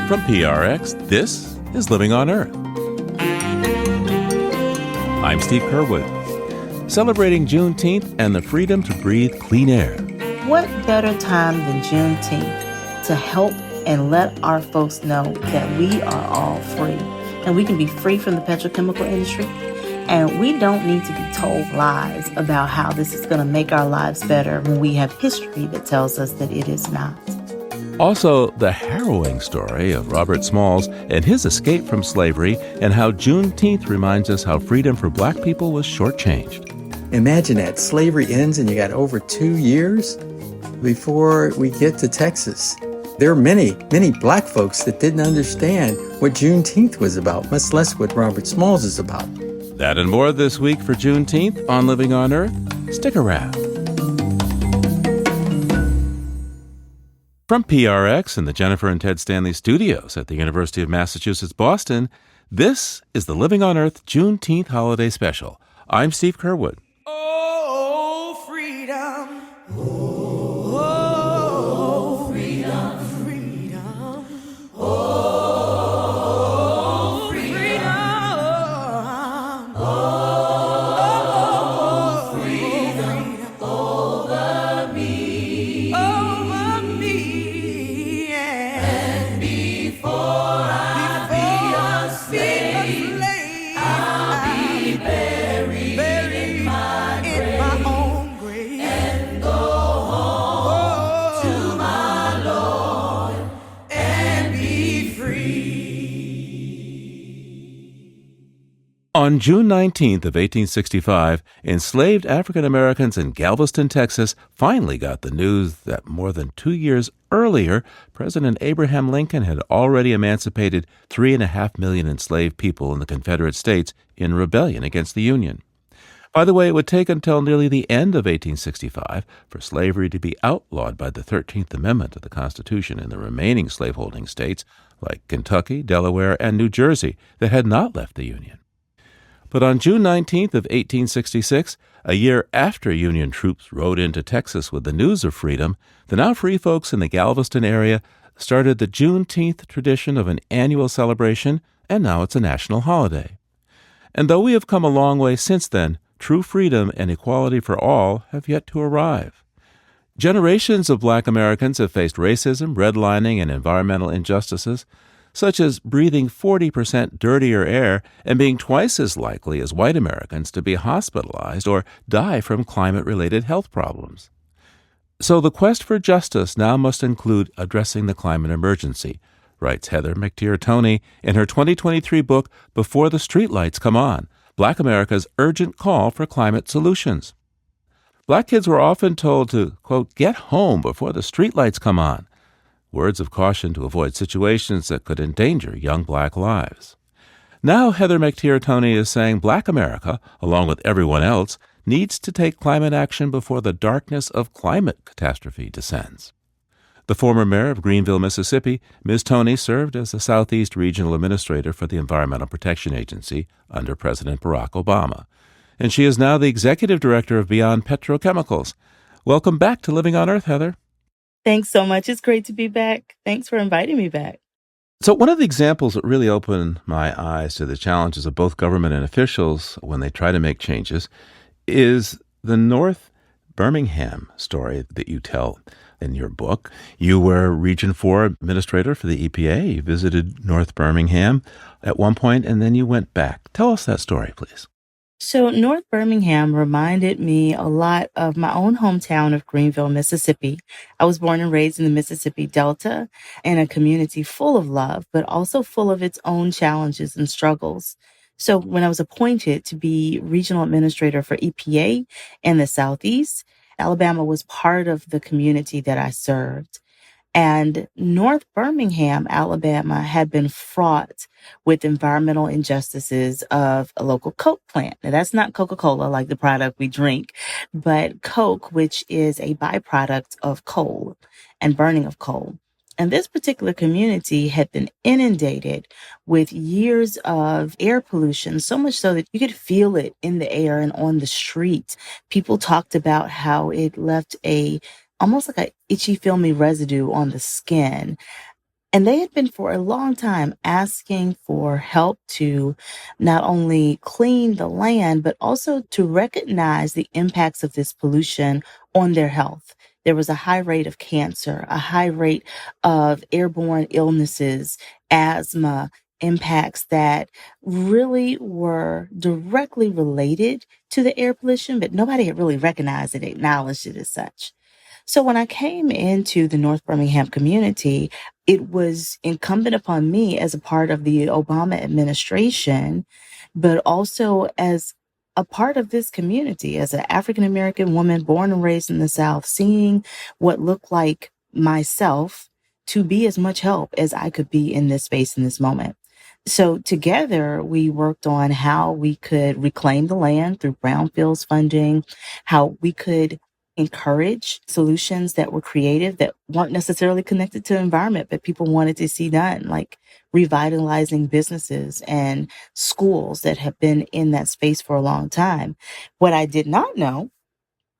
From PRX, this is Living on Earth. I'm Steve Curwood, celebrating Juneteenth and the freedom to breathe clean air. What better time than Juneteenth to help and let our folks know that we are all free, and we can be free from the petrochemical industry, and we don't need to be told lies about how this is going to make our lives better when we have history that tells us that it is not. Also, the harrowing story of Robert Smalls and his escape from slavery, and how Juneteenth reminds us how freedom for black people was shortchanged. Imagine that. Slavery ends and you got over 2 years before we get to Texas. There are many black folks that didn't understand what Juneteenth was about, much less what Robert Smalls is about. That and more this week for Juneteenth on Living on Earth. Stick around. From PRX and the Jennifer and Ted Stanley studios at the University of Massachusetts, Boston, this is the Living on Earth Juneteenth Holiday Special. I'm Steve Curwood. Oh, freedom. Oh, freedom. Freedom. Oh, freedom. Oh, freedom over me. Over me. And before I be a slave, I'll be buried in my own grave and go home to my Lord and be free. On June 19th of 1865, enslaved African Americans in Galveston, Texas, finally got the news that more than 2 years earlier, President Abraham Lincoln had already emancipated 3.5 million enslaved people in the Confederate States in rebellion against the Union. By the way, it would take until nearly the end of 1865 for slavery to be outlawed by the 13th Amendment of the Constitution in the remaining slaveholding states like Kentucky, Delaware, and New Jersey that had not left the Union. But on June 19th of 1866, a year after Union troops rode into Texas with the news of freedom, the now free folks in the Galveston area started the Juneteenth tradition of an annual celebration, and now it's a national holiday. And though we have come a long way since then, true freedom and equality for all have yet to arrive. Generations of black Americans have faced racism, redlining, and environmental injustices, such as breathing 40% dirtier air and being twice as likely as white Americans to be hospitalized or die from climate-related health problems. So the quest for justice now must include addressing the climate emergency, writes Heather McTeer Toney in her 2023 book, Before the Streetlights Come On, Black America's Urgent Call for Climate Solutions. Black kids were often told to, quote, get home before the streetlights come on, words of caution to avoid situations that could endanger young black lives. Now Heather McTeer Toney is saying Black America, along with everyone else, needs to take climate action before the darkness of climate catastrophe descends. The former mayor of Greenville, Mississippi, Ms. Toney served as the Southeast Regional Administrator for the Environmental Protection Agency under President Barack Obama, and she is now the Executive Director of Beyond Petrochemicals. Welcome back to Living on Earth, Heather. Thanks so much. It's great to be back. Thanks for inviting me back. So one of the examples that really opened my eyes to the challenges of both government and officials when they try to make changes is the North Birmingham story that you tell in your book. You were Region 4 Administrator for the EPA. You visited North Birmingham at one point, and then you went back. Tell us that story, please. So North Birmingham reminded me a lot of my own hometown of Greenville, Mississippi. I was born and raised in the Mississippi Delta in a community full of love, but also full of its own challenges and struggles. So when I was appointed to be regional administrator for EPA in the Southeast, Alabama was part of the community that I served. And North Birmingham, Alabama, had been fraught with environmental injustices of a local Coke plant. Now, that's not Coca-Cola, like the product we drink, but Coke, which is a byproduct of coal and burning of coal. And this particular community had been inundated with years of air pollution, so much so that you could feel it in the air and on the streets. People talked about how it left almost like a itchy, filmy residue on the skin. And they had been for a long time asking for help to not only clean the land, but also to recognize the impacts of this pollution on their health. There was a high rate of cancer, a high rate of airborne illnesses, asthma, impacts that really were directly related to the air pollution, but nobody had really recognized it, acknowledged it as such. So when I came into the North Birmingham community, it was incumbent upon me as a part of the Obama administration, but also as a part of this community, as an African American woman born and raised in the South, seeing what looked like myself to be as much help as I could be in this space in this moment. So together we worked on how we could reclaim the land through brownfields funding, how we could encourage solutions that were creative that weren't necessarily connected to environment, but people wanted to see done, like revitalizing businesses and schools that have been in that space for a long time. What I did not know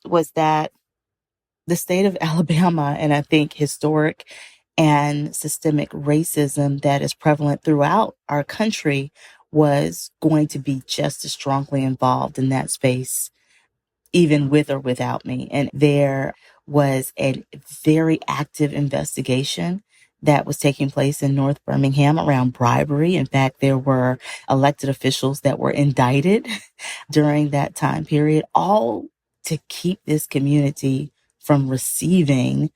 was that the state of Alabama, and I think historic and systemic racism that is prevalent throughout our country, was going to be just as strongly involved in that space, even with or without me. And there was a very active investigation that was taking place in North Birmingham around bribery. In fact, there were elected officials that were indicted during that time period, all to keep this community from receiving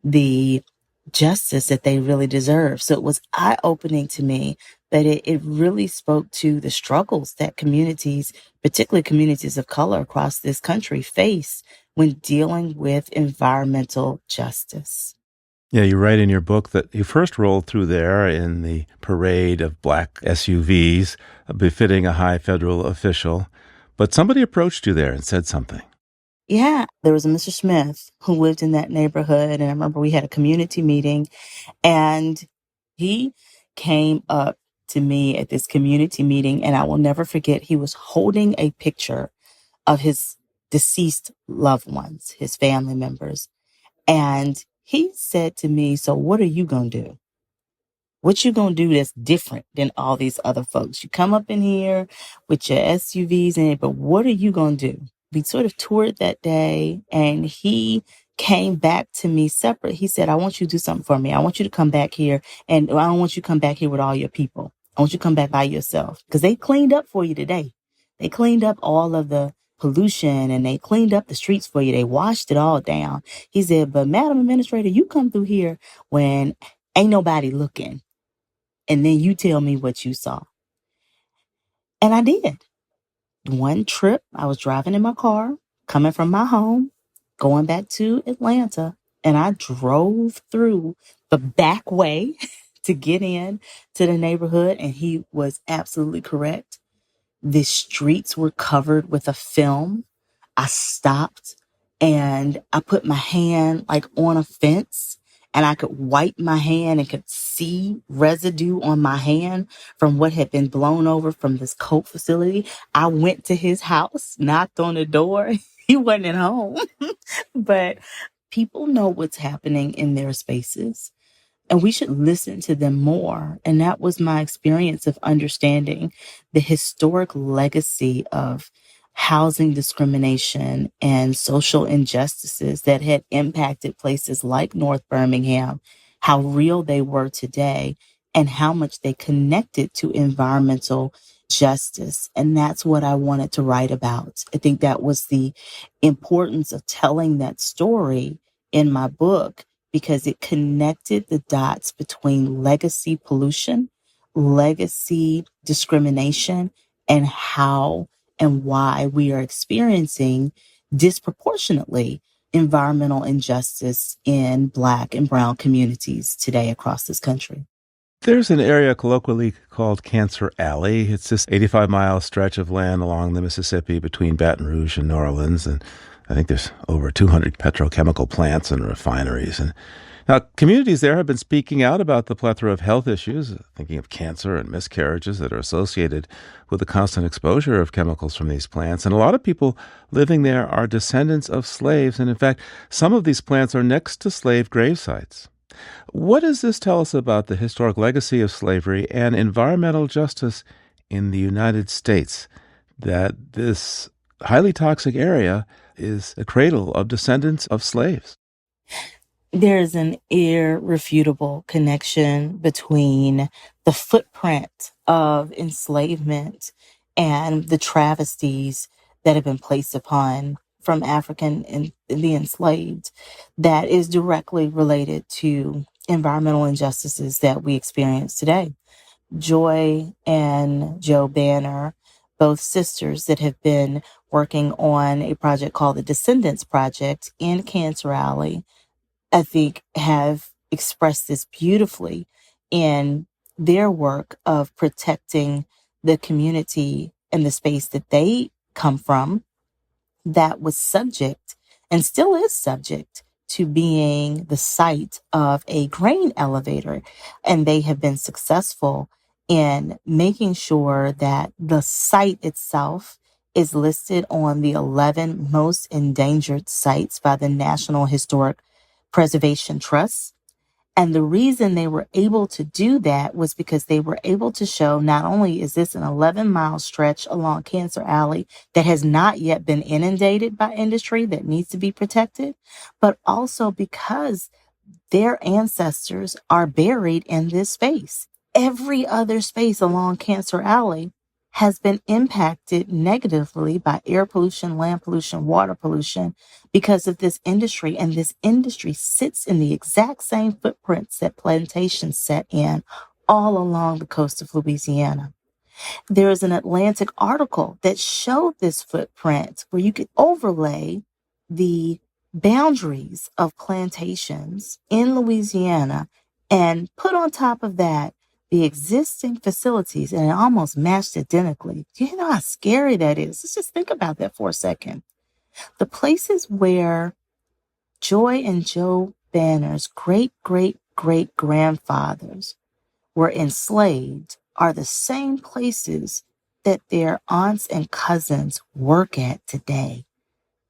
the justice that they really deserve. So it was eye-opening to me, but it really spoke to the struggles that communities, particularly communities of color across this country, face when dealing with environmental justice. Yeah, you write in your book that you first rolled through there in the parade of black SUVs, befitting a high federal official, but somebody approached you there and said something. Yeah, there was a Mr. Smith who lived in that neighborhood. And I remember we had a community meeting, and he came up to me at this community meeting, and I will never forget, he was holding a picture of his deceased loved ones, his family members. And he said to me, "So what are you going to do? What you going to do that's different than all these other folks? You come up in here with your SUVs in it, but what are you going to do?" We sort of toured that day, and he came back to me separate. He said, "I want you to do something for me. I want you to come back here, and I don't want you to come back here with all your people. I want you to come back by yourself, because they cleaned up for you today. They cleaned up all of the pollution, and they cleaned up the streets for you. They washed it all down." He said, "But Madam Administrator, you come through here when ain't nobody looking, and then you tell me what you saw." And I did. One trip, I was driving in my car, coming from my home, going back to Atlanta, and I drove through the back way to get in to the neighborhood, and he was absolutely correct. The streets were covered with a film. I stopped and I put my hand like on a fence, and I could wipe my hand and could see residue on my hand from what had been blown over from this coke facility. I went to his house, knocked on the door. He wasn't at home, but people know what's happening in their spaces, and we should listen to them more. And that was my experience of understanding the historic legacy of housing discrimination and social injustices that had impacted places like North Birmingham, how real they were today, and how much they connected to environmental justice. And that's what I wanted to write about. I think that was the importance of telling that story in my book, because it connected the dots between legacy pollution, legacy discrimination, and how and why we are experiencing disproportionately environmental injustice in Black and Brown communities today across this country. There's an area colloquially called Cancer Alley. It's this 85-mile stretch of land along the Mississippi between Baton Rouge and New Orleans, and I think there's over 200 petrochemical plants and refineries. And now, communities there have been speaking out about the plethora of health issues, thinking of cancer and miscarriages that are associated with the constant exposure of chemicals from these plants. And a lot of people living there are descendants of slaves. And in fact, some of these plants are next to slave grave sites. What does this tell us about the historic legacy of slavery and environmental justice in the United States? That this highly toxic area is a cradle of descendants of slaves. There's an irrefutable connection between the footprint of enslavement and the travesties that have been placed upon from African and the enslaved that is directly related to environmental injustices that we experience today. Joy and Joe Banner, both sisters that have been working on a project called the Descendants Project in Cancer Alley, I think have expressed this beautifully in their work of protecting the community and the space that they come from that was subject and still is subject to being the site of a grain elevator. And they have been successful in making sure that the site itself is listed on the 11 most endangered sites by the National Historic Preservation Trust. And the reason they were able to do that was because they were able to show not only is this an 11-mile stretch along Cancer Alley that has not yet been inundated by industry that needs to be protected, but also because their ancestors are buried in this space. Every other space along Cancer Alley has been impacted negatively by air pollution, land pollution, water pollution because of this industry. And this industry sits in the exact same footprints that plantations set in all along the coast of Louisiana. There is an Atlantic article that showed this footprint where you could overlay the boundaries of plantations in Louisiana and put on top of that the existing facilities, and it almost matched identically. Do you know how scary that is? Let's just think about that for a second. The places where Joy and Joe Banner's great-great-great-grandfathers were enslaved are the same places that their aunts and cousins work at today,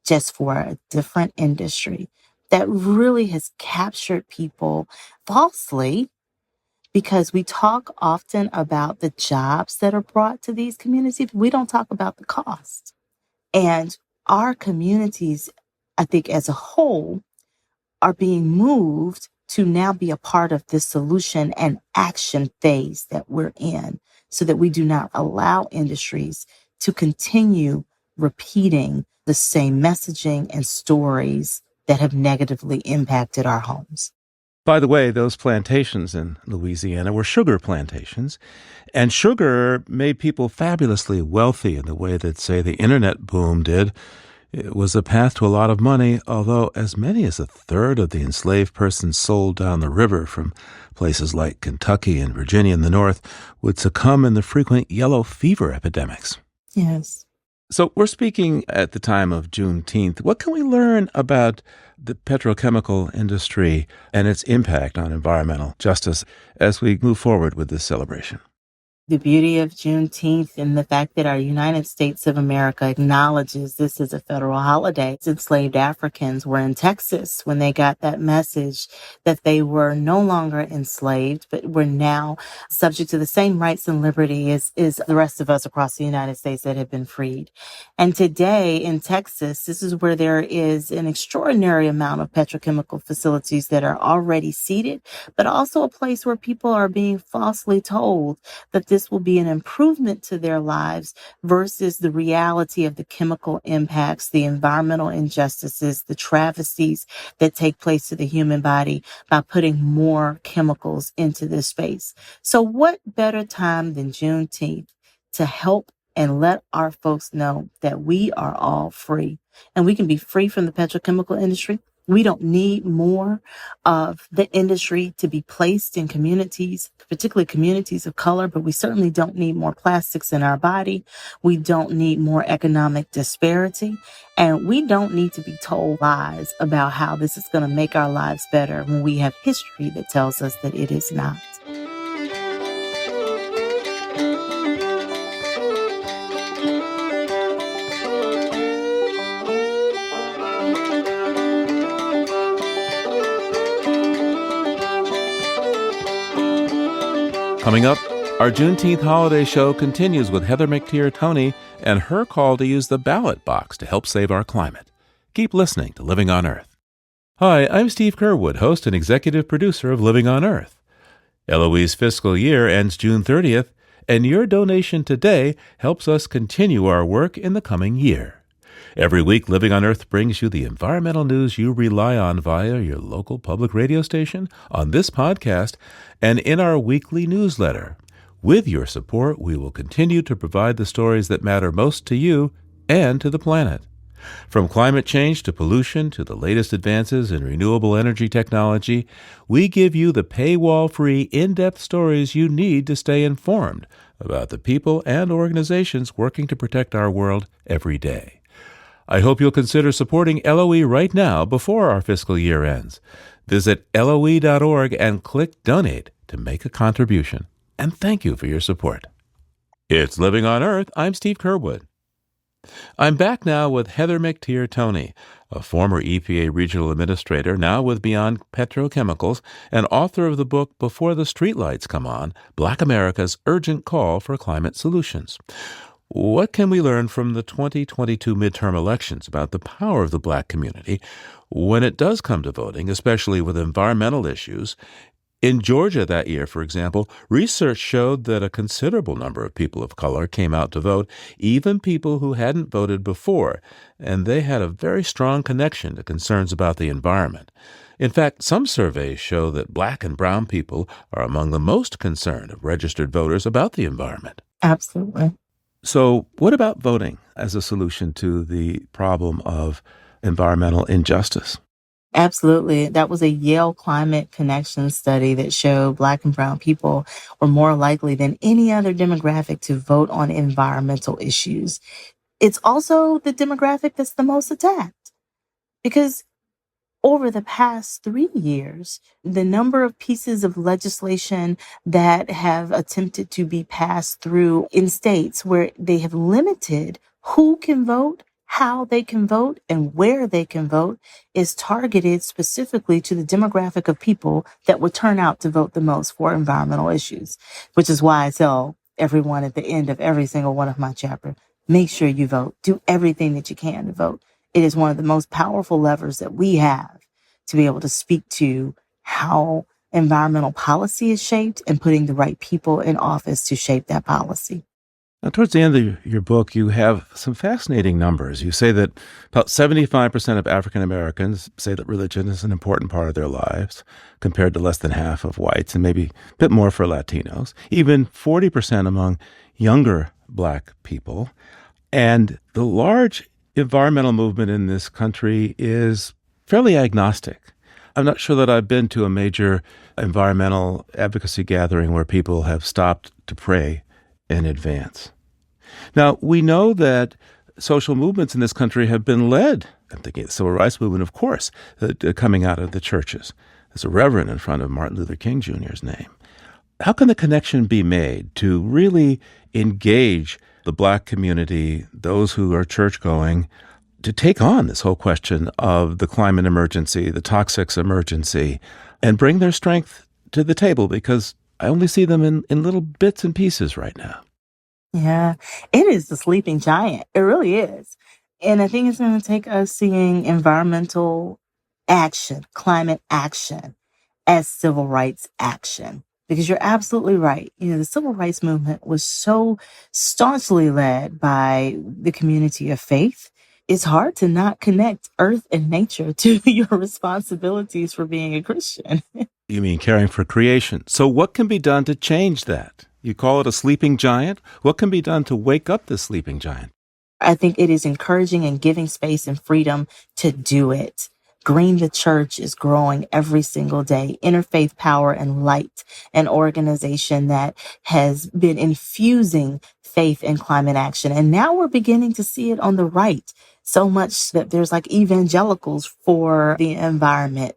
just for a different industry that really has captured people falsely, because we talk often about the jobs that are brought to these communities. We don't talk about the cost. And our communities, I think as a whole, are being moved to now be a part of this solution and action phase that we're in, so that we do not allow industries to continue repeating the same messaging and stories that have negatively impacted our homes. By the way, those plantations in Louisiana were sugar plantations, and sugar made people fabulously wealthy in the way that, say, the internet boom did. It was a path to a lot of money, although as many as a third of the enslaved persons sold down the river from places like Kentucky and Virginia in the north would succumb in the frequent yellow fever epidemics. Yes. So we're speaking at the time of Juneteenth. What can we learn about the petrochemical industry and its impact on environmental justice as we move forward with this celebration? The beauty of Juneteenth and the fact that our United States of America acknowledges this as a federal holiday. Enslaved Africans were in Texas when they got that message that they were no longer enslaved, but were now subject to the same rights and liberty as the rest of us across the United States that have been freed. And today in Texas, this is where there is an extraordinary amount of petrochemical facilities that are already seated, but also a place where people are being falsely told that this will be an improvement to their lives versus the reality of the chemical impacts, the environmental injustices, the travesties that take place to the human body by putting more chemicals into this space. So what better time than Juneteenth to help and let our folks know that we are all free, and we can be free from the petrochemical industry. We don't need more of the industry to be placed in communities, particularly communities of color, but we certainly don't need more plastics in our body. We don't need more economic disparity. And we don't need to be told lies about how this is going to make our lives better when we have history that tells us that it is not. Coming up, our Juneteenth holiday show continues with Heather McTeer Toney and her call to use the ballot box to help save our climate. Keep listening to Living on Earth. Hi, I'm Steve Kerwood, host and executive producer of Living on Earth. LOE's fiscal year ends June 30th, and your donation today helps us continue our work in the coming year. Every week, Living on Earth brings you the environmental news you rely on via your local public radio station, on this podcast, and in our weekly newsletter. With your support, we will continue to provide the stories that matter most to you and to the planet. From climate change to pollution to the latest advances in renewable energy technology, we give you the paywall-free, in-depth stories you need to stay informed about the people and organizations working to protect our world every day. I hope you'll consider supporting LOE right now before our fiscal year ends. Visit LOE.org and click Donate to make a contribution. And thank you for your support. It's Living on Earth. I'm Steve Kerwood. I'm back now with Heather McTeer Toney, a former EPA regional administrator, now with Beyond Petrochemicals, and author of the book Before the Streetlights Come On, Black America's Urgent Call for Climate Solutions. What can we learn from the 2022 midterm elections about the power of the Black community when it does come to voting, especially with environmental issues? In Georgia that year, for example, research showed that a considerable number of people of color came out to vote, even people who hadn't voted before, and they had a very strong connection to concerns about the environment. In fact, some surveys show that Black and brown people are among the most concerned of registered voters about the environment. Absolutely. So what about voting as a solution to the problem of environmental injustice? Absolutely. That was a Yale Climate Connection study that showed Black and brown people were more likely than any other demographic to vote on environmental issues. It's also the demographic that's the most attacked because over the past 3 years, the number of pieces of legislation that have attempted to be passed through in states where they have limited who can vote, how they can vote, and where they can vote is targeted specifically to the demographic of people that would turn out to vote the most for environmental issues, which is why I tell everyone at the end of every single one of my chapters, make sure you vote. Do everything that you can to vote. It is one of the most powerful levers that we have to be able to speak to how environmental policy is shaped and putting the right people in office to shape that policy. Now, towards the end of your book, you have some fascinating numbers. You say that about 75% of African Americans say that religion is an important part of their lives, compared to less than half of whites, and maybe a bit more for Latinos, even 40% among younger Black people. And the large environmental movement in this country is fairly agnostic. I'm not sure that I've been to a major environmental advocacy gathering where people have stopped to pray in advance. Now, we know that social movements in this country have been led, I'm thinking of the civil rights movement, of course, coming out of the churches. There's a reverend in front of Martin Luther King Jr.'s name. How can the connection be made to really engage the Black community, those who are church-going, to take on this whole question of the climate emergency, the toxics emergency, and bring their strength to the table? Because I only see them in little bits and pieces right now. Yeah, it is the sleeping giant. It really is. And I think it's going to take us seeing environmental action, climate action, as civil rights action. Because you're absolutely right. You know, the civil rights movement was so staunchly led by the community of faith. It's hard to not connect earth and nature to your responsibilities for being a Christian. You mean caring for creation. So what can be done to change that? You call it a sleeping giant. What can be done to wake up the sleeping giant? I think it is encouraging and giving space and freedom to do it. Green the Church is growing every single day. Interfaith Power and Light, an organization that has been infusing faith in climate action. And now we're beginning to see it on the right, so much that there's like evangelicals for the environment.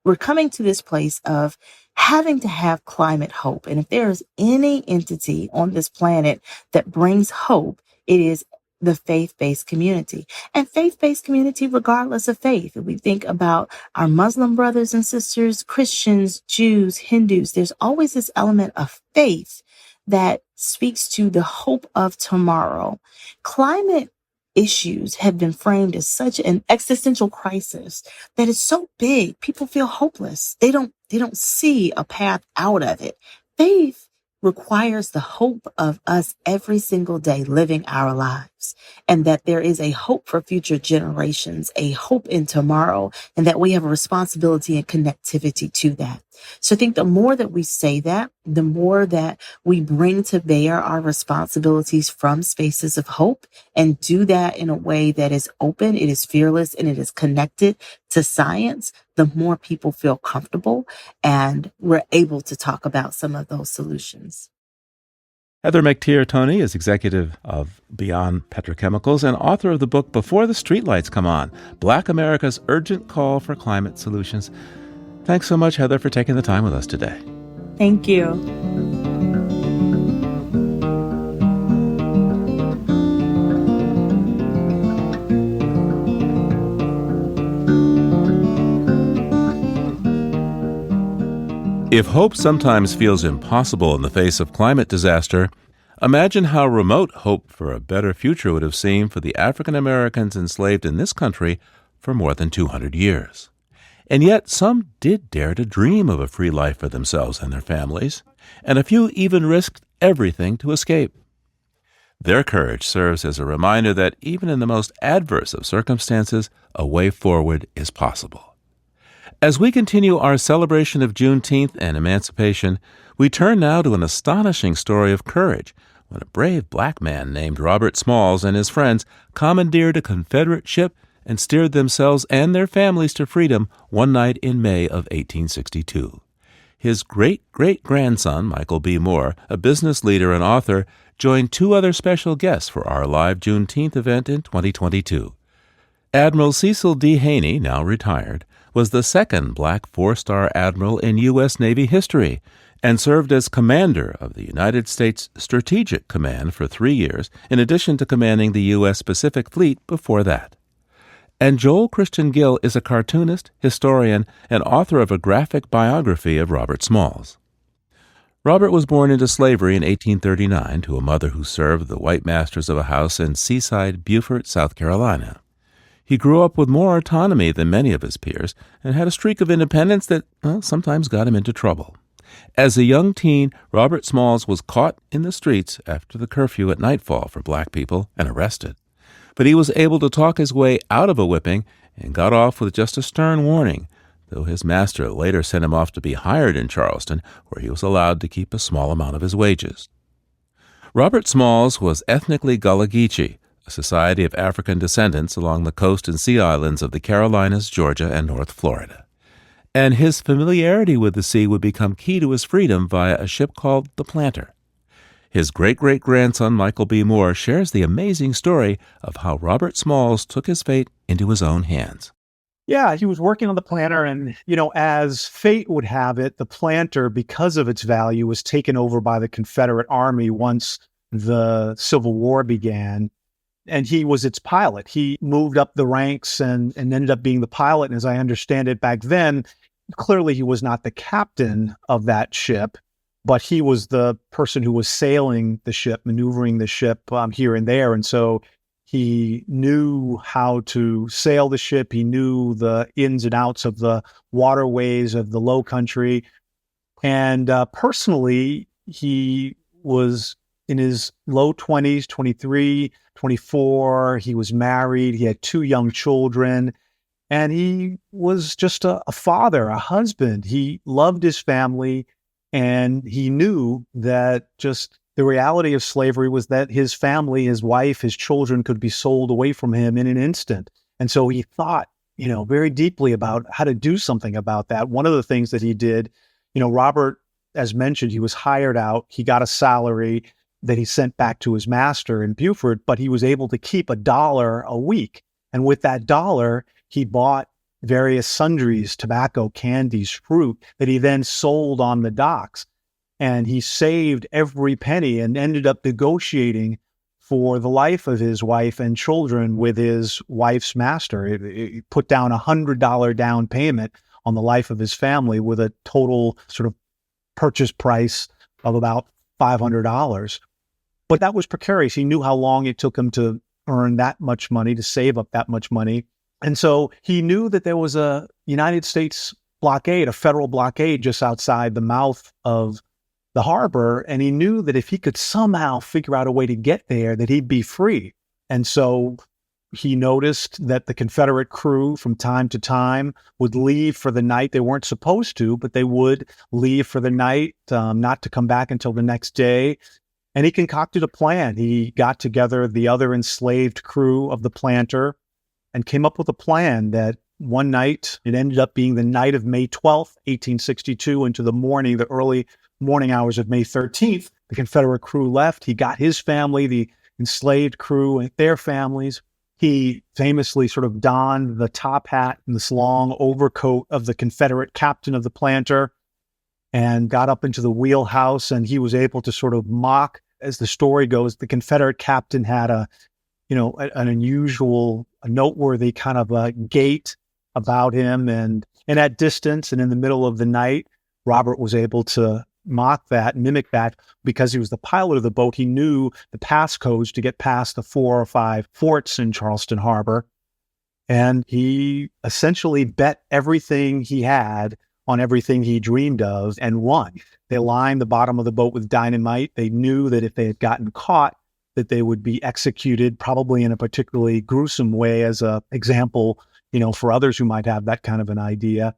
We're coming to this place of having to have climate hope. And if there is any entity on this planet that brings hope, it is the faith-based community. And faith-based community, regardless of faith, if we think about our Muslim brothers and sisters, Christians, Jews, Hindus, there's always this element of faith that speaks to the hope of tomorrow. Climate issues have been framed as such an existential crisis that is so big, people feel hopeless. They don't see a path out of it. Faith requires the hope of us every single day living our lives, and that there is a hope for future generations, a hope in tomorrow, and that we have a responsibility and connectivity to that. So I think the more that we say that, the more that we bring to bear our responsibilities from spaces of hope and do that in a way that is open, it is fearless, and it is connected to science, the more people feel comfortable and we're able to talk about some of those solutions. Heather McTeer Toney is executive of Beyond Petrochemicals and author of the book Before the Streetlights Come On, Black America's Urgent Call for Climate Solutions. Thanks so much, Heather, for taking the time with us today. Thank you. If hope sometimes feels impossible in the face of climate disaster, imagine how remote hope for a better future would have seemed for the African Americans enslaved in this country for more than 200 years. And yet some did dare to dream of a free life for themselves and their families, and a few even risked everything to escape. Their courage serves as a reminder that even in the most adverse of circumstances, a way forward is possible. As we continue our celebration of Juneteenth and emancipation, we turn now to an astonishing story of courage when a brave black man named Robert Smalls and his friends commandeered a Confederate ship and steered themselves and their families to freedom one night in May of 1862. His great-great-grandson, Michael B. Moore, a business leader and author, joined two other special guests for our live Juneteenth event in 2022. Admiral Cecil D. Haney, now retired, was the second black four-star admiral in U.S. Navy history and served as commander of the United States Strategic Command for 3 years, in addition to commanding the U.S. Pacific Fleet before that. And Joel Christian Gill is a cartoonist, historian, and author of a graphic biography of Robert Smalls. Robert was born into slavery in 1839 to a mother who served the white masters of a house in seaside Beaufort, South Carolina. He grew up with more autonomy than many of his peers and had a streak of independence that, sometimes got him into trouble. As a young teen, Robert Smalls was caught in the streets after the curfew at nightfall for black people and arrested. But he was able to talk his way out of a whipping and got off with just a stern warning, though his master later sent him off to be hired in Charleston, where he was allowed to keep a small amount of his wages. Robert Smalls was ethnically Gullah Geechee, a society of African descendants along the coast and sea islands of the Carolinas, Georgia, and North Florida. And his familiarity with the sea would become key to his freedom via a ship called the Planter. His great-great-grandson, Michael B. Moore, shares the amazing story of how Robert Smalls took his fate into his own hands. Yeah, he was working on the Planter, and, as fate would have it, the Planter, because of its value, was taken over by the Confederate Army once the Civil War began. And he was its pilot. He moved up the ranks and ended up being the pilot. And as I understand it back then, clearly he was not the captain of that ship, but he was the person who was sailing the ship, maneuvering the ship here and there. And so he knew how to sail the ship. He knew the ins and outs of the waterways of the Low Country. And personally, he was in his low 20s, 23, 24. He was married. He had 2 young children. And he was just a father, a husband. He loved his family. And he knew that just the reality of slavery was that his family, his wife, his children could be sold away from him in an instant. And so he thought, very deeply about how to do something about that. One of the things that he did, Robert, as mentioned, he was hired out. He got a salary that he sent back to his master in Beaufort, but he was able to keep $1 a week. And with that $1, he bought various sundries, tobacco, candies, fruit that he then sold on the docks. And he saved every penny and ended up negotiating for the life of his wife and children with his wife's master. He put down $100 down payment on the life of his family with a total sort of purchase price of about $500. But that was precarious. He knew how long it took him to earn that much money, to save up that much money. And so he knew that there was a United States blockade, a federal blockade just outside the mouth of the harbor. And he knew that if he could somehow figure out a way to get there, that he'd be free. And so he noticed that the Confederate crew from time to time would leave for the night. They weren't supposed to, but they would leave for the night, not to come back until the next day. And he concocted a plan. He got together the other enslaved crew of the planter and came up with a plan that one night, it ended up being the night of May 12th, 1862, into the morning, the early morning hours of May 13th, the Confederate crew left. He got his family, the enslaved crew, and their families. He famously sort of donned the top hat and this long overcoat of the Confederate captain of the planter and got up into the wheelhouse, and he was able to sort of mock, as the story goes, the Confederate captain had an unusual, a noteworthy kind of a gait about him. And at distance and in the middle of the night, Robert was able to mock that, mimic that, because he was the pilot of the boat. He knew the passcodes to get past the 4 or 5 forts in Charleston Harbor. And he essentially bet everything he had on everything he dreamed of and won. They lined the bottom of the boat with dynamite. They knew that if they had gotten caught, that they would be executed, probably in a particularly gruesome way, as an example, for others who might have that kind of an idea.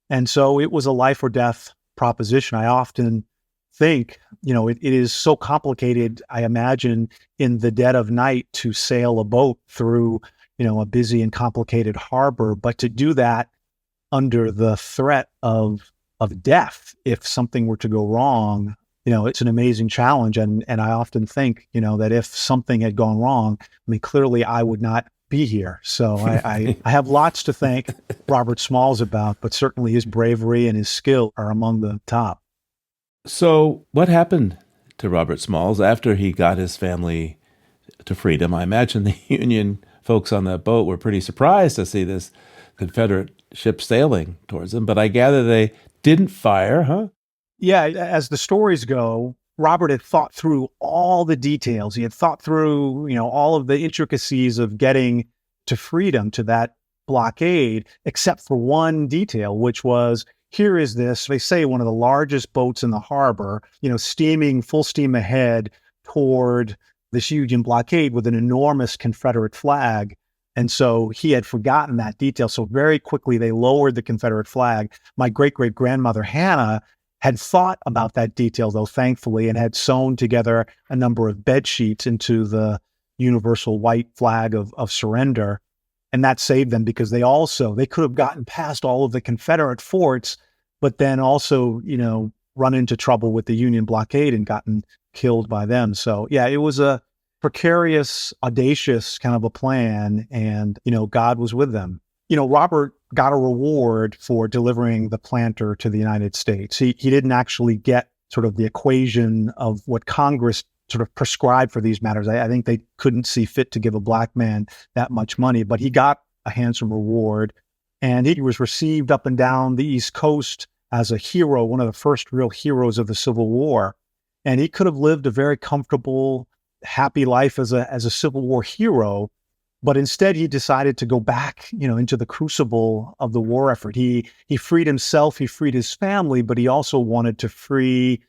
And so it was a life or death proposition. I often think, it is so complicated, I imagine, in the dead of night to sail a boat through, a busy and complicated harbor, but to do that under the threat of death, if something were to go wrong, it's an amazing challenge. And I often think, that if something had gone wrong, clearly I would not be here. So I have lots to thank Robert Smalls about, but certainly his bravery and his skill are among the top. So what happened to Robert Smalls after he got his family to freedom? I imagine the Union folks on that boat were pretty surprised to see this Confederate ship sailing towards them, but I gather they didn't fire, huh? Yeah, as the stories go, Robert had thought through all the details. He had thought through, all of the intricacies of getting to freedom, to that blockade, except for one detail, which was, here is this, they say, one of the largest boats in the harbor, steaming full steam ahead toward this Union blockade with an enormous Confederate flag. And so he had forgotten that detail. So very quickly, they lowered the Confederate flag. My great-great-grandmother, Hannah, had thought about that detail, though, thankfully, and had sewn together a number of bed sheets into the universal white flag of surrender. And that saved them, because they could have gotten past all of the Confederate forts, but then also, run into trouble with the Union blockade and gotten killed by them. So yeah, it was a precarious, audacious kind of a plan, and, God was with them. Robert got a reward for delivering the planter to the United States. He didn't actually get sort of the equation of what Congress sort of prescribed for these matters. I think they couldn't see fit to give a black man that much money, but he got a handsome reward, and he was received up and down the East Coast as a hero, one of the first real heroes of the Civil War. And he could have lived a very comfortable, happy life as a Civil War hero, but instead he decided to go back, into the crucible of the war effort. He freed himself, he freed his family, but he also wanted to free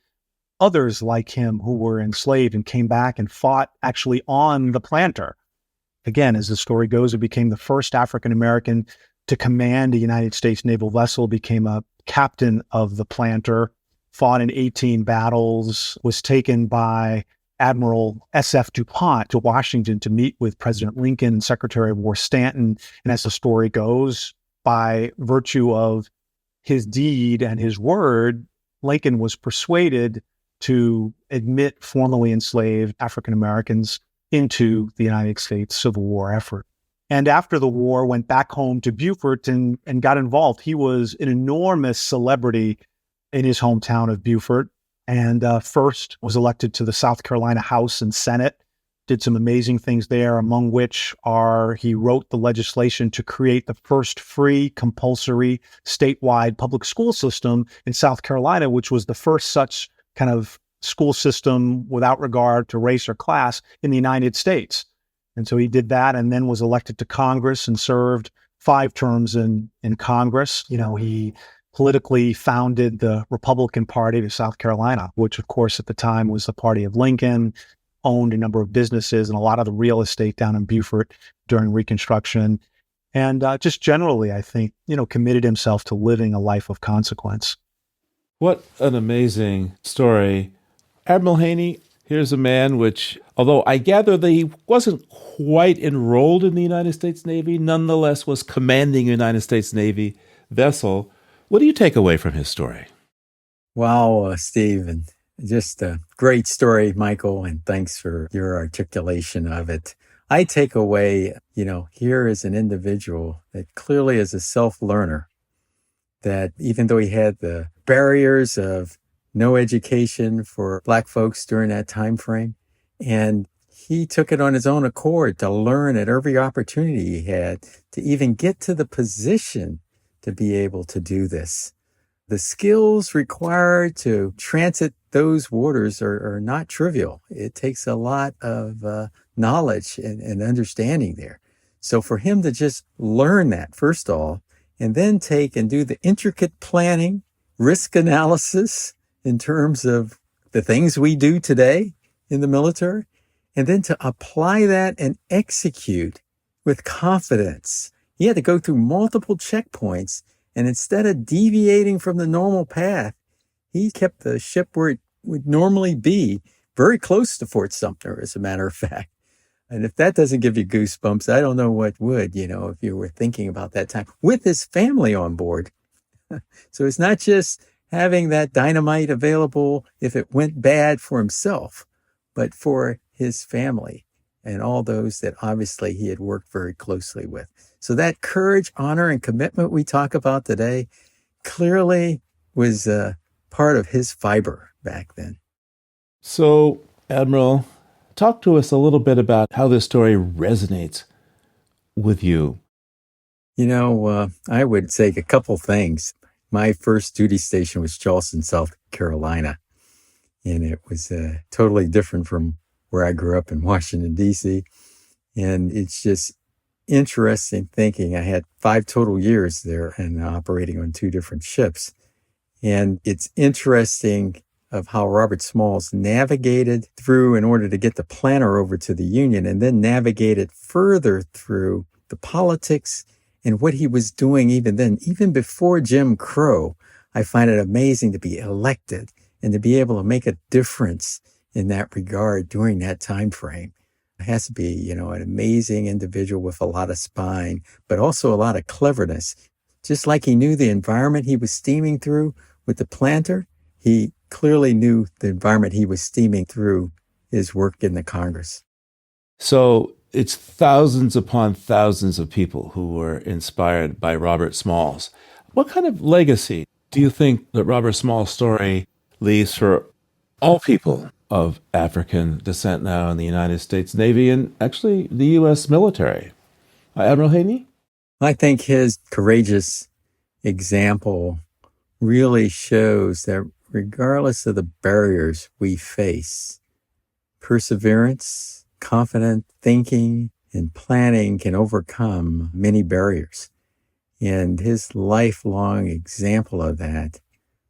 others like him who were enslaved, and came back and fought actually on the planter. Again, as the story goes, he became the first African-American to command a United States naval vessel, became a captain of the planter, fought in 18 battles, was taken by Admiral S.F. DuPont to Washington to meet with President Lincoln and Secretary of War Stanton. And as the story goes, by virtue of his deed and his word, Lincoln was persuaded to admit formerly enslaved African Americans into the United States Civil War effort. And after the war, went back home to Beaufort and got involved. He was an enormous celebrity in his hometown of Beaufort, and first was elected to the South Carolina House and Senate, did some amazing things there, among which are he wrote the legislation to create the first free, compulsory, statewide public school system in South Carolina, which was the first such kind of school system without regard to race or class in the United States. And so he did that and then was elected to Congress and served 5 terms in Congress. He politically founded the Republican Party of South Carolina, which of course at the time was the party of Lincoln, owned a number of businesses and a lot of the real estate down in Beaufort during Reconstruction. And just generally, I think, committed himself to living a life of consequence. What an amazing story. Admiral Haney, here's a man which, although I gather that he wasn't quite enrolled in the United States Navy, nonetheless was commanding a United States Navy vessel. What do you take away from his story? Wow, Steve, and just a great story, Michael, and thanks for your articulation of it. I take away, here is an individual that clearly is a self-learner, that even though he had the barriers of no education for Black folks during that time frame, and he took it on his own accord to learn at every opportunity he had to even get to the position to be able to do this. The skills required to transit those waters are not trivial. It takes a lot of knowledge and understanding there. So for him to just learn that, first of all, and then take and do the intricate planning, risk analysis in terms of the things we do today in the military, and then to apply that and execute with confidence. He had to go through multiple checkpoints, and instead of deviating from the normal path, he kept the ship where it would normally be, very close to Fort Sumter, as a matter of fact. And if that doesn't give you goosebumps, I don't know what would, if you were thinking about that time, with his family on board. So it's not just having that dynamite available if it went bad for himself, but for his family and all those that obviously he had worked very closely with. So that courage, honor, and commitment we talk about today clearly was part of his fiber back then. So, Admiral, talk to us a little bit about how this story resonates with you. I would say a couple things. My first duty station was Charleston, South Carolina, and it was totally different from where I grew up in Washington, D.C., and it's just interesting thinking. I had 5 total years there and operating on 2 different ships. And it's interesting of how Robert Smalls navigated through in order to get the planner over to the Union, and then navigated further through the politics and what he was doing even then, even before Jim Crow. I find it amazing to be elected and to be able to make a difference in that regard during that time frame. It has to be, an amazing individual with a lot of spine, but also a lot of cleverness. Just like he knew the environment he was steaming through with the planter, he clearly knew the environment he was steaming through his work in the Congress. So it's thousands upon thousands of people who were inspired by Robert Smalls. What kind of legacy do you think that Robert Smalls' story leaves for all people of African descent now in the United States Navy and actually the U.S. military? Admiral Haney? I think his courageous example really shows that regardless of the barriers we face, perseverance, confident thinking, and planning can overcome many barriers. And his lifelong example of that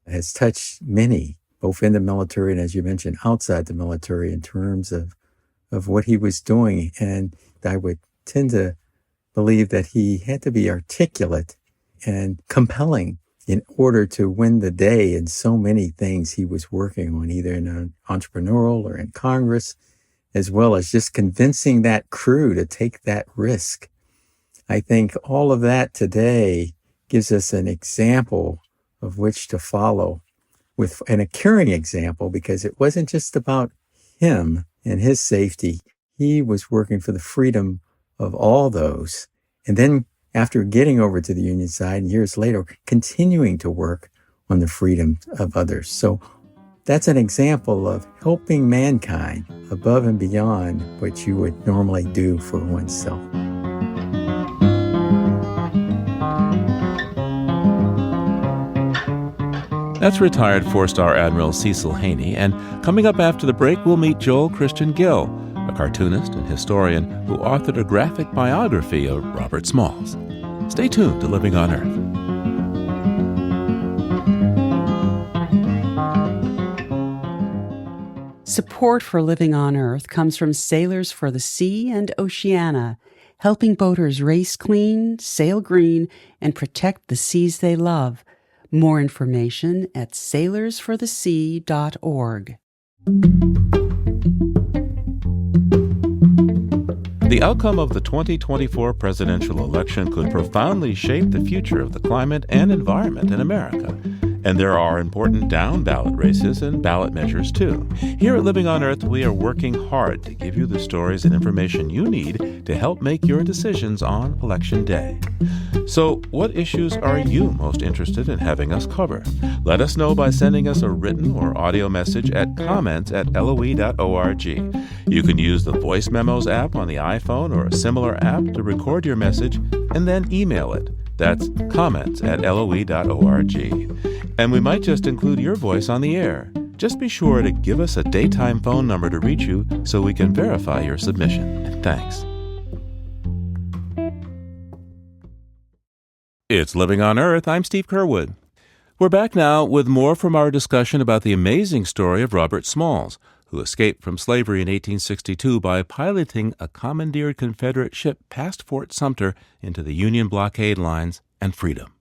has touched many, both in the military and, as you mentioned, outside the military in terms of what he was doing. And I would tend to believe that he had to be articulate and compelling in order to win the day in so many things he was working on, either in an entrepreneurial or in Congress, as well as just convincing that crew to take that risk. I think all of that today gives us an example of which to follow, and a caring example, because it wasn't just about him and his safety. He was working for the freedom of all those. And then after getting over to the Union side, years later, continuing to work on the freedom of others. So That's an example of helping mankind above and beyond what you would normally do for oneself. That's retired four-star Admiral Cecil Haney, and coming up after the break, we'll meet Joel Christian Gill, a cartoonist and historian who authored a graphic biography of Robert Smalls. Stay tuned to Living on Earth. Support for Living on Earth comes from Sailors for the Sea and Oceana, helping boaters race clean, sail green, and protect the seas they love. More information at sailorsforthesea.org. The outcome of the 2024 presidential election could profoundly shape the future of the climate and environment in America. And there are important down-ballot races and ballot measures, too. Here at Living on Earth, we are working hard to give you the stories and information you need to help make your decisions on Election Day. So, what issues are you most interested in having us cover? Let us know by sending us a written or audio message at comments@loe.org. You can use the Voice Memos app on the iPhone or a similar app to record your message and then email it. That's comments@loe.org. And we might just include your voice on the air. Just be sure to give us a daytime phone number to reach you so we can verify your submission. And thanks. It's Living on Earth. I'm Steve Curwood. We're back now with more from our discussion about the amazing story of Robert Smalls, who escaped from slavery in 1862 by piloting a commandeered Confederate ship past Fort Sumter into the Union blockade lines and freedom.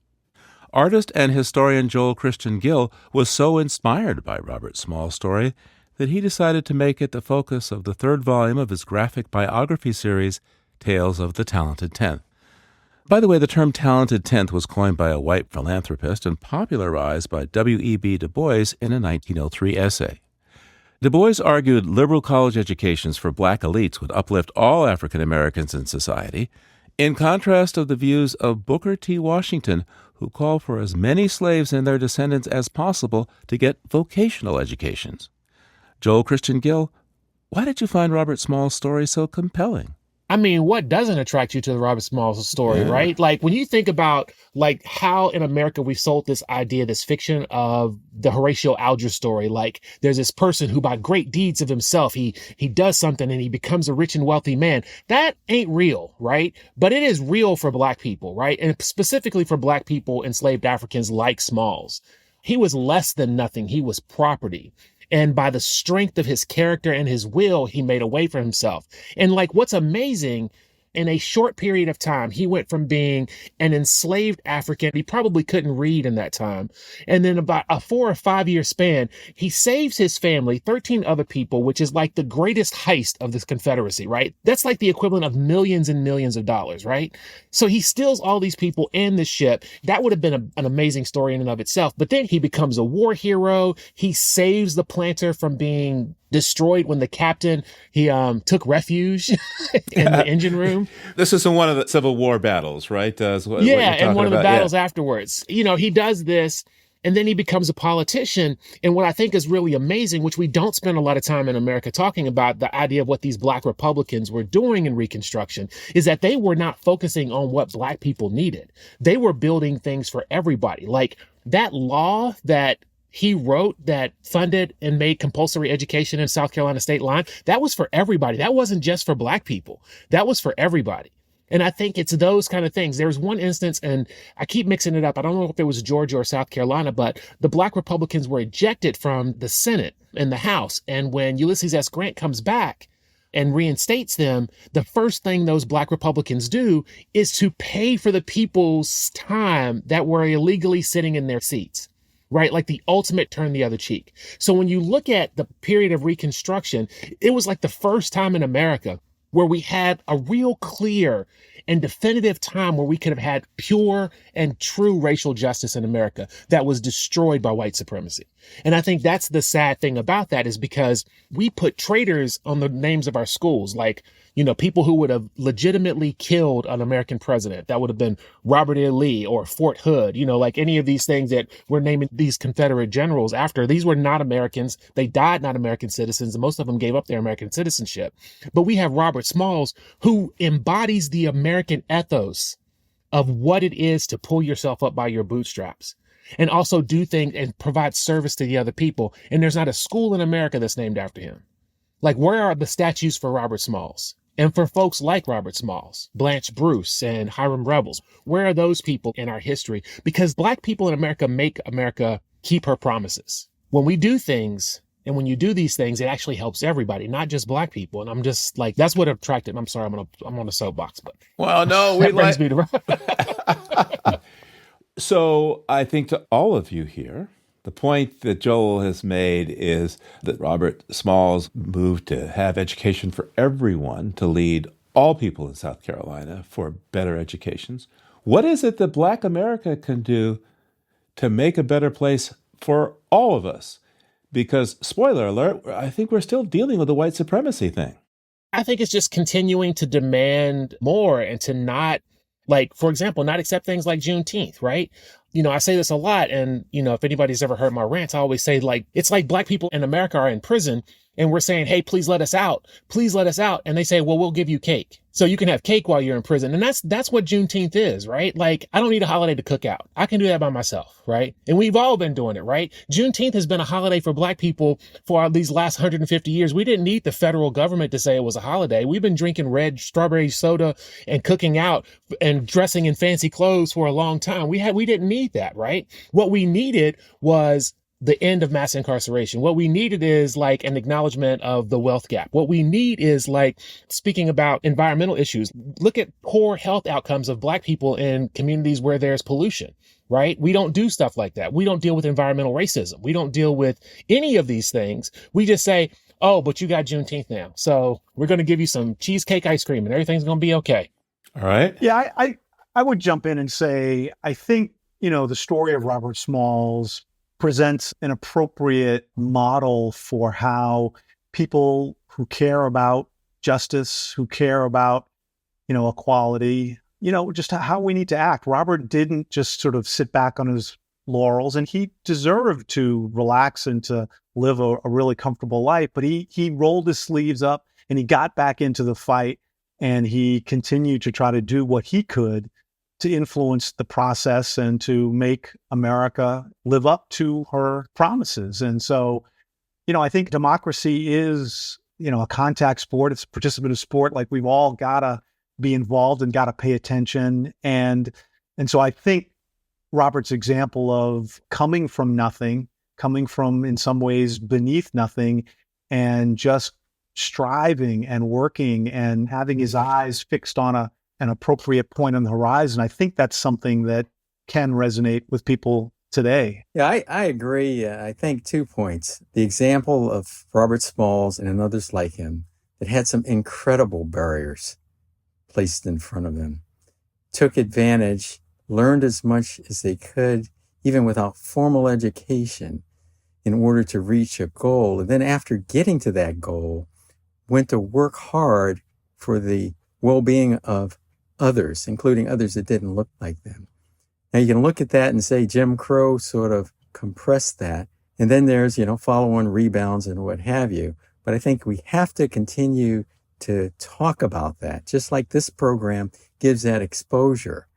Artist and historian Joel Christian Gill was so inspired by Robert Smalls' story that he decided to make it the focus of the third volume of his graphic biography series, Tales of the Talented Tenth. By the way, the term Talented Tenth was coined by a white philanthropist and popularized by W.E.B. Du Bois in a 1903 essay. Du Bois argued liberal college educations for black elites would uplift all African Americans in society, in contrast of the views of Booker T. Washington, who called for as many slaves and their descendants as possible to get vocational educations. Joel Christian Gill, why did you find Robert Smalls' story so compelling? I mean, what doesn't attract you to the Robert Smalls story, right? Like when you think about like how in America we've sold this idea, this fiction of the Horatio Alger story, like there's this person who by great deeds of himself, he does something and he becomes a rich and wealthy man. That ain't real, right? But it is real for black people, right? And specifically for black people, enslaved Africans like Smalls. He was less than nothing. He was property. And by the strength of his character and his will, he made a way for himself. And like what's amazing, in a short period of time, he went from being an enslaved African. He probably couldn't read in that time. And then about a 4 or 5 year span, he saves his family, 13 other people, which is like the greatest heist of this Confederacy, right? That's like the equivalent of millions and millions of dollars, right? So he steals all these people and the ship. That would have been an amazing story in and of itself. But then he becomes a war hero. He saves the planter from being destroyed when the captain, he took refuge in the engine room. This is in one of the Civil War battles, right? And one of the battles afterwards. You know, he does this, and then he becomes a politician. And what I think is really amazing, which we don't spend a lot of time in America talking about, the idea of what these black Republicans were doing in Reconstruction, is that they were not focusing on what black people needed. They were building things for everybody. Like that law that he wrote that funded and made compulsory education in South Carolina state line, that was for everybody. That wasn't just for black people. That was for everybody. And I think it's those kind of things. There's one instance, and I keep mixing it up. I don't know if it was Georgia or South Carolina, but the black Republicans were ejected from the Senate and the House. And when Ulysses S. Grant comes back and reinstates them, the first thing those black Republicans do is to pay for the people's time that were illegally sitting in their seats. Right? Like the ultimate turn the other cheek. So when you look at the period of Reconstruction, it was like the first time in America where we had a real clear and definitive time where we could have had pure and true racial justice in America that was destroyed by white supremacy. And I think that's the sad thing about that, is because we put traitors on the names of our schools, like, people who would have legitimately killed an American president. That would have been Robert E. Lee or Fort Hood, like any of these things that we're naming these Confederate generals after. These were not Americans. They died not American citizens, and most of them gave up their American citizenship. But we have Robert Smalls, who embodies the American ethos of what it is to pull yourself up by your bootstraps and also do things and provide service to the other people. And there's not a school in America that's named after him. Like, where are the statues for Robert Smalls? And for folks like Robert Smalls, Blanche Bruce, and Hiram Revels, where are those people in our history? Because Black people in America make America keep her promises. When we do things, and when you do these things, it actually helps everybody, not just Black people. And I'm just like, that's what attracted me. I'm sorry, I'm on a soapbox, but well, no, that brings me to. So I think to all of you here, the point that Joel has made is that Robert Smalls moved to have education for everyone, to lead all people in South Carolina for better educations. What is it that Black America can do to make a better place for all of us? Because, spoiler alert, I think we're still dealing with the white supremacy thing. I think it's just continuing to demand more and to not, like, for example, not accept things like Juneteenth, right? I say this a lot, and, if anybody's ever heard my rants, I always say, like, it's like Black people in America are in prison and we're saying, hey, please let us out. Please let us out. And they say, well, we'll give you cake. So you can have cake while you're in prison. And that's what Juneteenth is, right? Like, I don't need a holiday to cook out. I can do that by myself, right? And we've all been doing it, right? Juneteenth has been a holiday for Black people for these last 150 years. We didn't need the federal government to say it was a holiday. We've been drinking red strawberry soda and cooking out and dressing in fancy clothes for a long time. We didn't need that, right? What we needed was the end of mass incarceration. What we needed is like an acknowledgement of the wealth gap. What we need is, like, speaking about environmental issues. Look at poor health outcomes of Black people in communities where there's pollution, right? We don't do stuff like that. We don't deal with environmental racism. We don't deal with any of these things. We just say, oh, but you got Juneteenth now, so we're going to give you some cheesecake ice cream and everything's going to be okay. All right. Yeah, I would jump in and say, I think, the story of Robert Smalls presents an appropriate model for how people who care about justice, who care about, equality, just how we need to act. Robert didn't just sort of sit back on his laurels, and he deserved to relax and to live a really comfortable life, but he rolled his sleeves up and he got back into the fight, and he continued to try to do what he could to influence the process and to make America live up to her promises. And so, I think democracy is, a contact sport. It's a participative sport. Like, we've all got to be involved and got to pay attention. And so I think Robert's example of coming from nothing, coming from, in some ways, beneath nothing, and just striving and working and having his eyes fixed on an appropriate point on the horizon. I think that's something that can resonate with people today. Yeah, I agree. I think 2 points. The example of Robert Smalls and others like him that had some incredible barriers placed in front of them, took advantage, learned as much as they could, even without formal education, in order to reach a goal. And then after getting to that goal, went to work hard for the well-being of others, including others that didn't look like them. Now, you can look at that and say Jim Crow sort of compressed that. And then there's, follow-on rebounds and what have you. But I think we have to continue to talk about that, just like this program gives that exposure.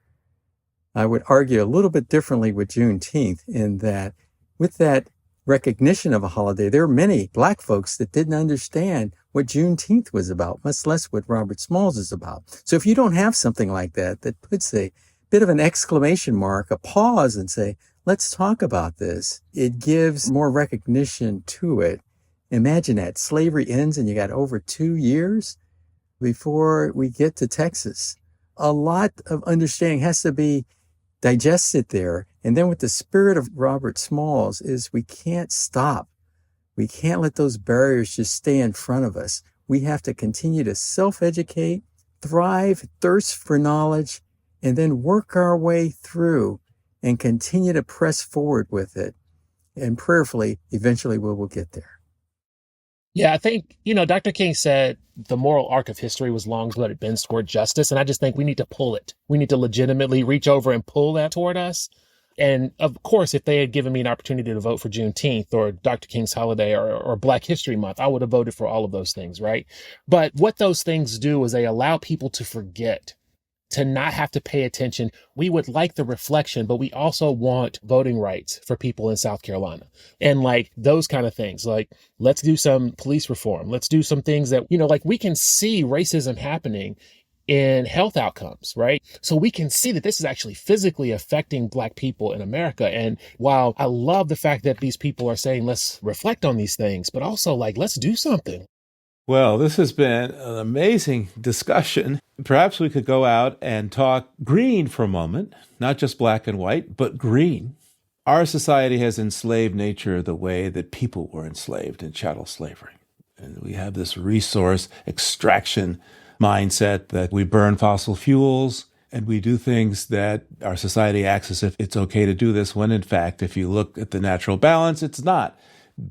I would argue a little bit differently with Juneteenth, in that with that recognition of a holiday, there are many Black folks that didn't understand what Juneteenth was about, much less what Robert Smalls is about. So if you don't have something like that puts a bit of an exclamation mark, a pause, and say, let's talk about this, it gives more recognition to it. Imagine that. Slavery ends and you got over 2 years before we get to Texas. A lot of understanding has to be digested there. And then with the spirit of Robert Smalls is we can't stop. We can't let those barriers just stay in front of us. We have to continue to self-educate, thrive, thirst for knowledge, and then work our way through and continue to press forward with it. And prayerfully, eventually we will get there. Yeah, I think, Dr. King said the moral arc of history was long, but it bends toward justice. And I just think we need to pull it. We need to legitimately reach over and pull that toward us. And of course, if they had given me an opportunity to vote for Juneteenth or Dr. King's holiday or Black History Month, I would have voted for all of those things, right? But what those things do is they allow people to forget, to not have to pay attention. We would like the reflection, but we also want voting rights for people in South Carolina and like those kind of things. Like, let's do some police reform. Let's do some things that, like we can see racism happening in health outcomes, right? So we can see that this is actually physically affecting Black people in America. And while I love the fact that these people are saying, let's reflect on these things, but also like, let's do something. Well, this has been an amazing discussion. Perhaps we could go out and talk green for a moment, not just black and white, but green. Our society has enslaved nature the way that people were enslaved in chattel slavery. And we have this resource extraction mindset that we burn fossil fuels and we do things that our society acts as if it's okay to do this, when in fact, if you look at the natural balance, it's not.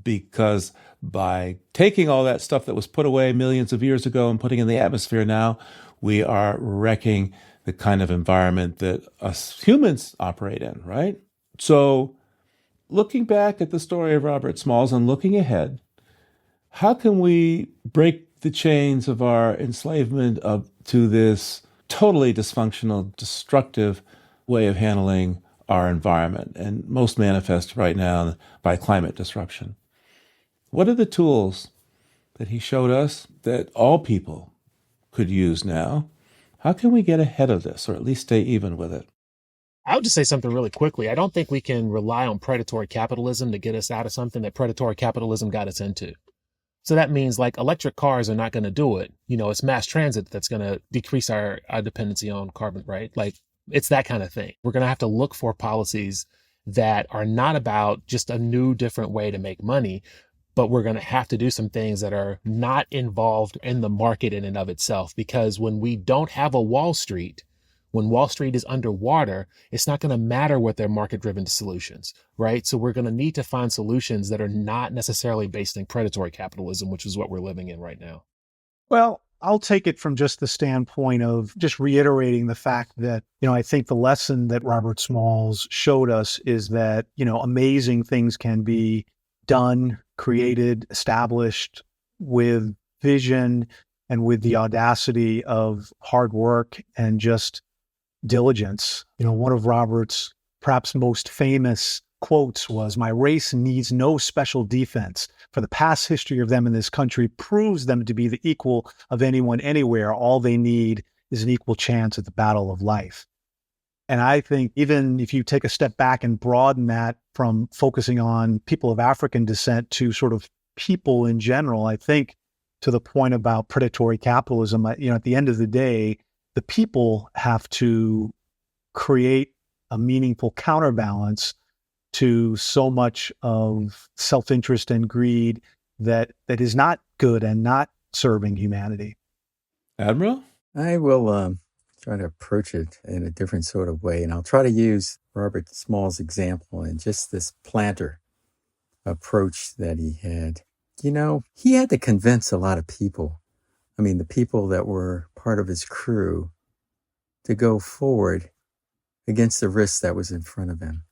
Because by taking all that stuff that was put away millions of years ago and putting in the atmosphere now, we are wrecking the kind of environment that us humans operate in, right? So looking back at the story of Robert Smalls and looking ahead, how can we break the chains of our enslavement to this totally dysfunctional, destructive way of handling our environment, and most manifest right now by climate disruption? What are the tools that he showed us that all people could use now? How can we get ahead of this, or at least stay even with it? I'll just say something really quickly. I don't think we can rely on predatory capitalism to get us out of something that predatory capitalism got us into. So that means like electric cars are not going to do it. It's mass transit that's going to decrease our dependency on carbon, right? Like, it's that kind of thing. We're going to have to look for policies that are not about just a new, different way to make money, but we're going to have to do some things that are not involved in the market in and of itself. Because when we don't have a Wall Street, when Wall Street is underwater, it's not going to matter what their market-driven solutions, right? So we're going to need to find solutions that are not necessarily based in predatory capitalism, which is what we're living in right now. Well, I'll take it from just the standpoint of just reiterating the fact that, I think the lesson that Robert Smalls showed us is that, amazing things can be done, created, established with vision and with the audacity of hard work and just diligence. One of Robert's perhaps most famous quotes was, "My race needs no special defense, for the past history of them in this country proves them to be the equal of anyone anywhere. All they need is an equal chance at the battle of life." And I think even if you take a step back and broaden that from focusing on people of African descent to sort of people in general, I think to the point about predatory capitalism, at the end of the day, the people have to create a meaningful counterbalance to so much of self-interest and greed that is not good and not serving humanity. Admiral? I will try to approach it in a different sort of way, and I'll try to use Robert Small's example and just this planter approach that he had. He had to convince a lot of people. The people that were part of his crew, to go forward against the risk that was in front of him,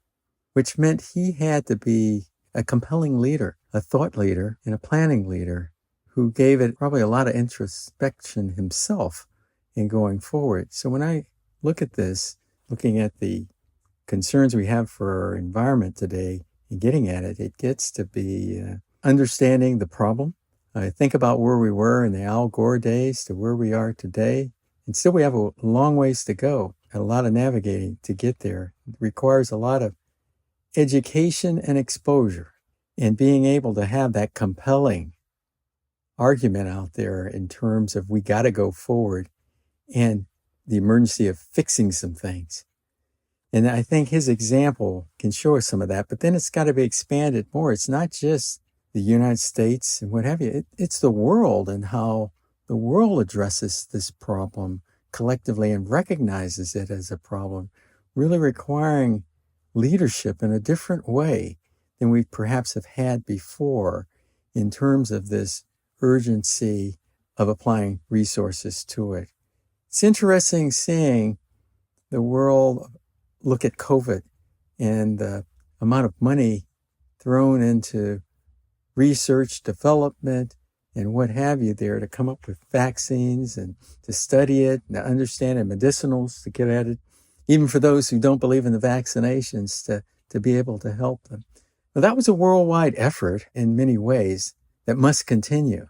which meant he had to be a compelling leader, a thought leader, and a planning leader who gave it probably a lot of introspection himself in going forward. So when I look at this, looking at the concerns we have for our environment today and getting at it, it gets to be understanding the problem. I think about where we were in the Al Gore days to where we are today. And still we have a long ways to go and a lot of navigating to get there. It requires a lot of education and exposure and being able to have that compelling argument out there in terms of we got to go forward and the emergency of fixing some things. And I think his example can show us some of that, but then it's got to be expanded more. It's not just the United States and what have you. It's the world and how the world addresses this problem collectively and recognizes it as a problem, really requiring leadership in a different way than we perhaps have had before in terms of this urgency of applying resources to it. It's interesting seeing the world look at COVID and the amount of money thrown into research, development, and what have you there to come up with vaccines and to study it and to understand it, medicinals to get at it, even for those who don't believe in the vaccinations to be able to help them. Now, that was a worldwide effort in many ways that must continue.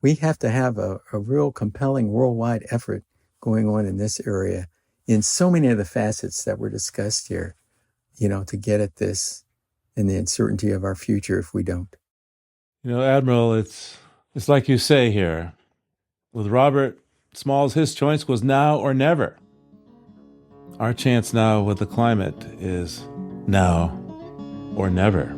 We have to have a real compelling worldwide effort going on in this area in so many of the facets that were discussed here, to get at this and the uncertainty of our future if we don't. Admiral, it's like you say here. With Robert Smalls, his choice was now or never. Our chance now with the climate is now or never.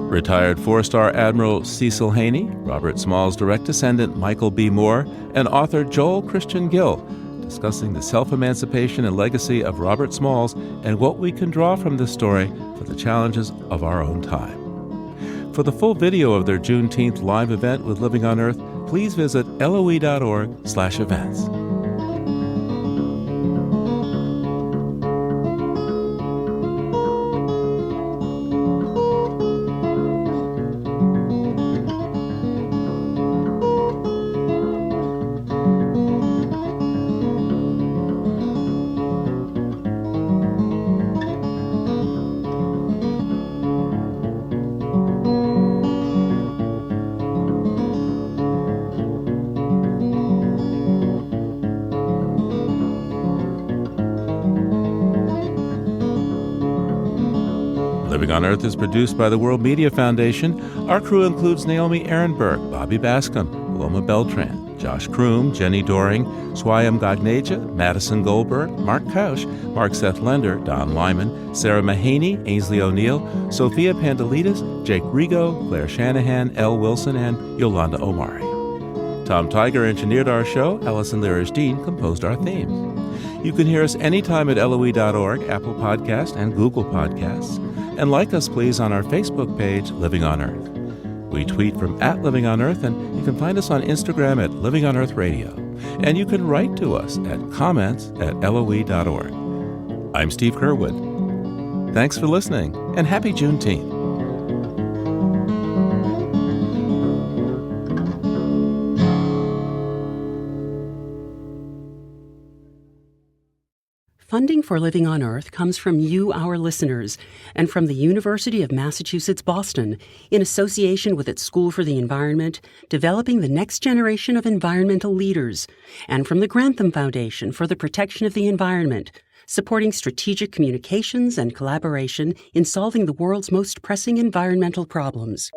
Retired four-star Admiral Cecil Haney, Robert Smalls' direct descendant Michael B. Moore, and author Joel Christian Gill, discussing the self-emancipation and legacy of Robert Smalls and what we can draw from this story for the challenges of our own time. For the full video of their Juneteenth live event with Living on Earth, please visit loe.org/events. Living on Earth is produced by the World Media Foundation. Our crew includes Naomi Ehrenberg, Bobby Bascom, Wilma Beltran, Josh Kroom, Jenny Doring, Swayam Gagneja, Madison Goldberg, Mark Kausch, Mark Seth Lender, Don Lyman, Sarah Mahaney, Ainsley O'Neill, Sophia Pandelides, Jake Rigo, Claire Shanahan, Elle Wilson, and Yolanda Omari. Tom Tiger engineered our show. Allison Lirish-Dean composed our themes. You can hear us anytime at LOE.org, Apple Podcast, and Google Podcasts. And like us, please, on our Facebook page, Living on Earth. We tweet from @Living on Earth, and you can find us on Instagram at Living on Earth Radio. And you can write to us at comments@LOE.org. I'm Steve Kerwood. Thanks for listening, and happy Juneteenth. Funding for Living on Earth comes from you, our listeners, and from the University of Massachusetts, Boston, in association with its School for the Environment, developing the next generation of environmental leaders, and from the Grantham Foundation for the Protection of the Environment, supporting strategic communications and collaboration in solving the world's most pressing environmental problems.